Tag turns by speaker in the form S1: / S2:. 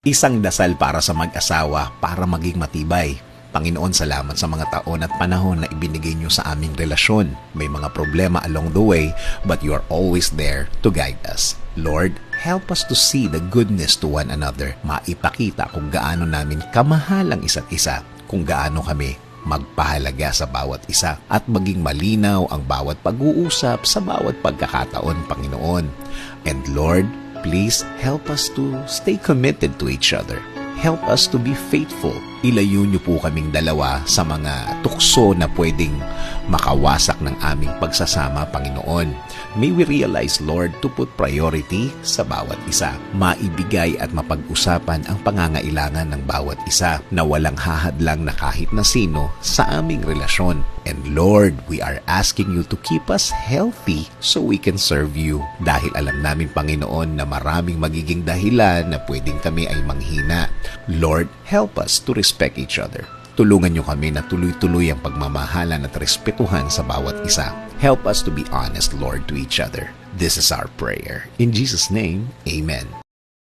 S1: Isang dasal para sa mag-asawa para maging matibay. Panginoon, salamat sa mga taon at panahon na ibinigay niyo sa aming relasyon. May mga problema along the way, but you are always there to guide us. Lord, help us to see the goodness to one another. Maipakita kung gaano namin kamahal ang isa't isa, kung gaano kami magpahalaga sa bawat isa, at maging malinaw ang bawat pag-uusap sa bawat pagkakataon, Panginoon. And Lord, please help us to stay committed to each other. Help us to be faithful. Ilayo niyo po kaming dalawa sa mga tukso na pwedeng makawasak ng aming pagsasama, Panginoon. May we realize, Lord, to put priority sa bawat isa. Maibigay at mapag-usapan ang pangangailangan ng bawat isa na walang hahadlang na kahit na sino sa aming relasyon. And Lord, we are asking you to keep us healthy so we can serve you. Dahil alam namin, Panginoon, na maraming magiging dahilan na pwedeng kami ay manghina. Lord, help us to respect each other. Tulungan niyo kami na tuloy-tuloy ang pagmamahalan at respetuhan sa bawat isa. Help us to be honest, Lord, to each other. This is our prayer. In Jesus' name, Amen.